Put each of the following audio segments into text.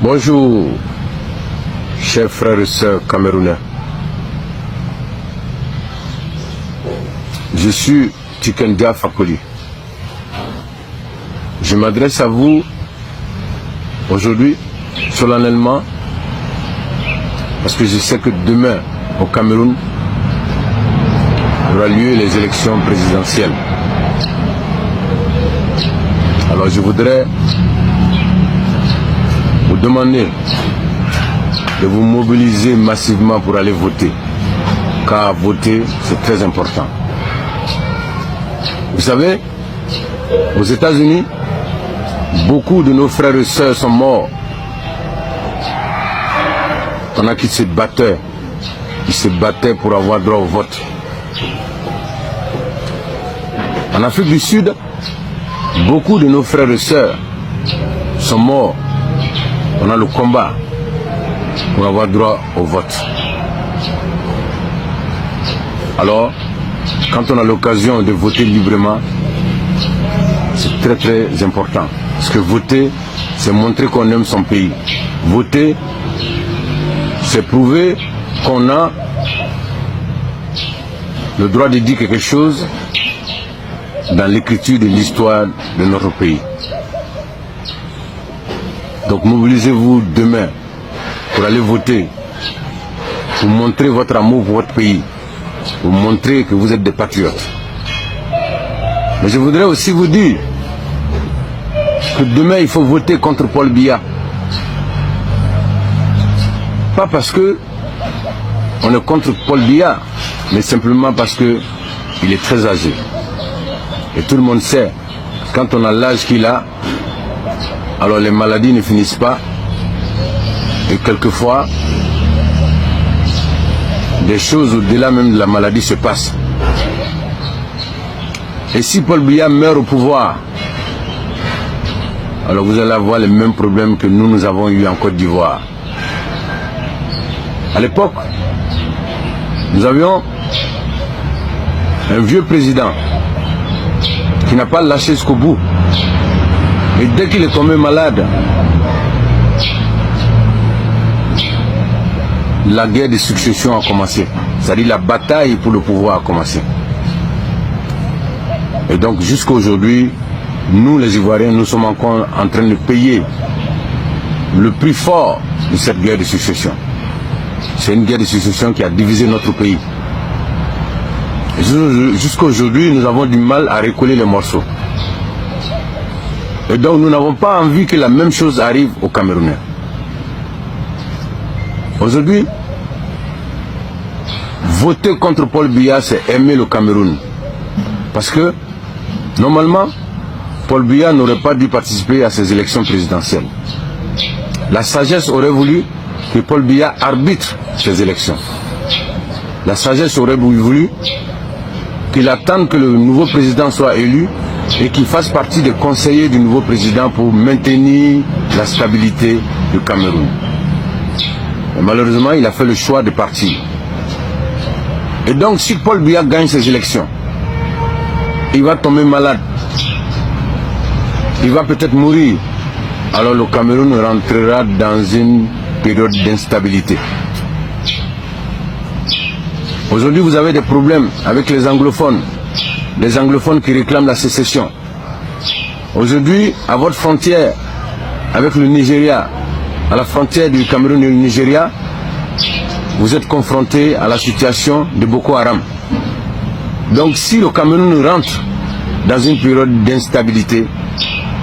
Bonjour, chers frères et sœurs camerounais. Je suis Tikendia Fakoli. Je m'adresse à vous aujourd'hui, solennellement, parce que je sais que demain, au Cameroun, aura lieu les élections présidentielles. Alors je voudrais vous demander de vous mobiliser massivement pour aller voter, car voter c'est très important. Vous savez, aux États-Unis, beaucoup de nos frères et sœurs sont morts pendant qu'ils se battaient pour avoir droit au vote. En Afrique du Sud, beaucoup de nos frères et sœurs sont morts pendant le combat pour avoir droit au vote. Alors, quand on a l'occasion de voter librement, c'est très très important. Parce que voter, c'est montrer qu'on aime son pays. Voter, c'est prouver qu'on a le droit de dire quelque chose dans l'écriture de l'histoire de notre pays. Donc mobilisez-vous demain pour aller voter, pour montrer votre amour pour votre pays, pour montrer que vous êtes des patriotes. Mais je voudrais aussi vous dire que demain il faut voter contre Paul Biya. Pas parce que on est contre Paul Biya, mais simplement parce que il est très âgé. Et tout le monde sait, quand on a l'âge qu'il a, alors les maladies ne finissent pas. Et quelquefois, des choses au-delà même de la maladie se passent. Et si Paul Biya meurt au pouvoir, alors vous allez avoir les mêmes problèmes que nous avons eu en Côte d'Ivoire. À l'époque, nous avions un vieux président qui n'a pas lâché jusqu'au bout. Et dès qu'il est tombé malade, la guerre de succession a commencé. C'est-à-dire la bataille pour le pouvoir a commencé. Et donc jusqu'à aujourd'hui, nous les Ivoiriens, nous sommes encore en train de payer le prix fort de cette guerre de succession. C'est une guerre de succession qui a divisé notre pays. Jusqu'à aujourd'hui, nous avons du mal à recoller les morceaux. Et donc nous n'avons pas envie que la même chose arrive aux Camerounais. Aujourd'hui, voter contre Paul Biya, c'est aimer le Cameroun. Parce que, normalement, Paul Biya n'aurait pas dû participer à ces élections présidentielles. La sagesse aurait voulu que Paul Biya arbitre ces élections. La sagesse aurait voulu qu'il attende que le nouveau président soit élu et qu'il fasse partie des conseillers du nouveau président pour maintenir la stabilité du Cameroun. Et malheureusement, il a fait le choix de partir. Et donc, si Paul Biya gagne ces élections, il va tomber malade. Il va peut-être mourir. Alors le Cameroun rentrera dans une période d'instabilité. Aujourd'hui, vous avez des problèmes avec les anglophones qui réclament la sécession. Aujourd'hui, à votre frontière avec le Nigeria, à la frontière du Cameroun et du Nigeria, vous êtes confrontés à la situation de Boko Haram. Donc si le Cameroun rentre dans une période d'instabilité,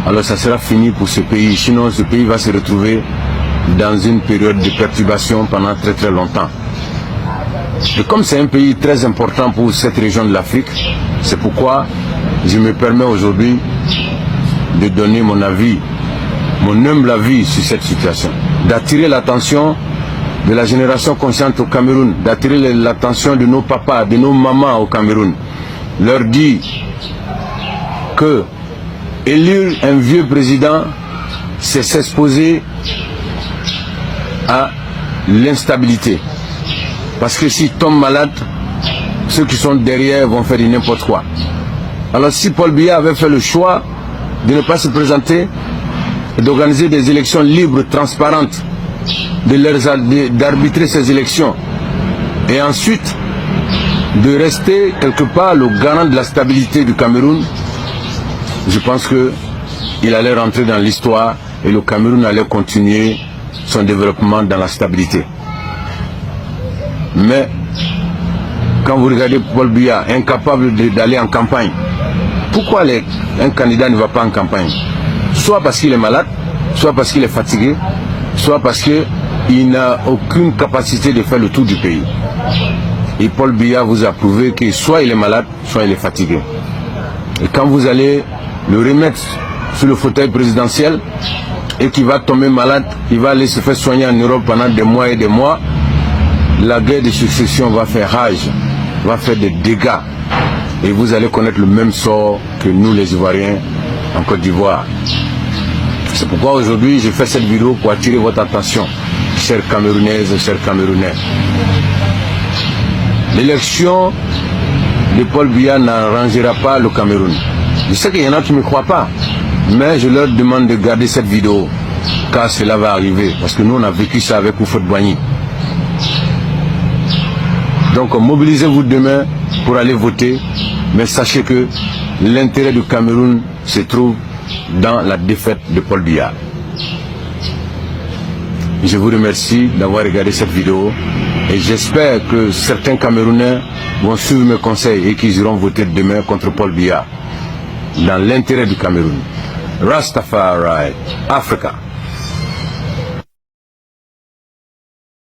alors ça sera fini pour ce pays. Sinon, ce pays va se retrouver dans une période de perturbation pendant très très longtemps. Et comme c'est un pays très important pour cette région de l'Afrique, c'est pourquoi je me permets aujourd'hui de donner mon avis, mon humble avis sur cette situation, d'attirer l'attention de la génération consciente au Cameroun, d'attirer l'attention de nos papas, de nos mamans au Cameroun, leur dire que élire un vieux président, c'est s'exposer à l'instabilité. Parce que s'il tombe malade, ceux qui sont derrière vont faire n'importe quoi. Alors si Paul Biya avait fait le choix de ne pas se présenter, d'organiser des élections libres, transparentes, d'arbitrer ces élections et ensuite de rester quelque part le garant de la stabilité du Cameroun, je pense qu'il allait rentrer dans l'histoire et le Cameroun allait continuer son développement dans la stabilité. Mais quand vous regardez Paul Biya, incapable d'aller en campagne, pourquoi un candidat ne va pas en campagne? Soit parce qu'il est malade, soit parce qu'il est fatigué, soit parce qu'il n'a aucune capacité de faire le tour du pays. Et Paul Biya vous a prouvé que soit il est malade, soit il est fatigué. Et quand vous allez le remettre sur le fauteuil présidentiel et qu'il va tomber malade, il va aller se faire soigner en Europe pendant des mois et des mois, la guerre de succession va faire rage, va faire des dégâts. Et vous allez connaître le même sort que nous les Ivoiriens en Côte d'Ivoire. C'est pourquoi aujourd'hui je fais cette vidéo pour attirer votre attention, chers Camerounaises et chers Camerounais. L'élection de Paul Biya n'arrangera pas le Cameroun. Je sais qu'il y en a qui ne me croient pas, mais je leur demande de garder cette vidéo, car cela va arriver, parce que nous on a vécu ça avec Houphouët-Boigny. Donc mobilisez-vous demain pour aller voter, mais sachez que l'intérêt du Cameroun se trouve dans la défaite de Paul Biya. Je vous remercie d'avoir regardé cette vidéo et j'espère que certains Camerounais vont suivre mes conseils et qu'ils iront voter demain contre Paul Biya dans l'intérêt du Cameroun. Rastafari, Africa.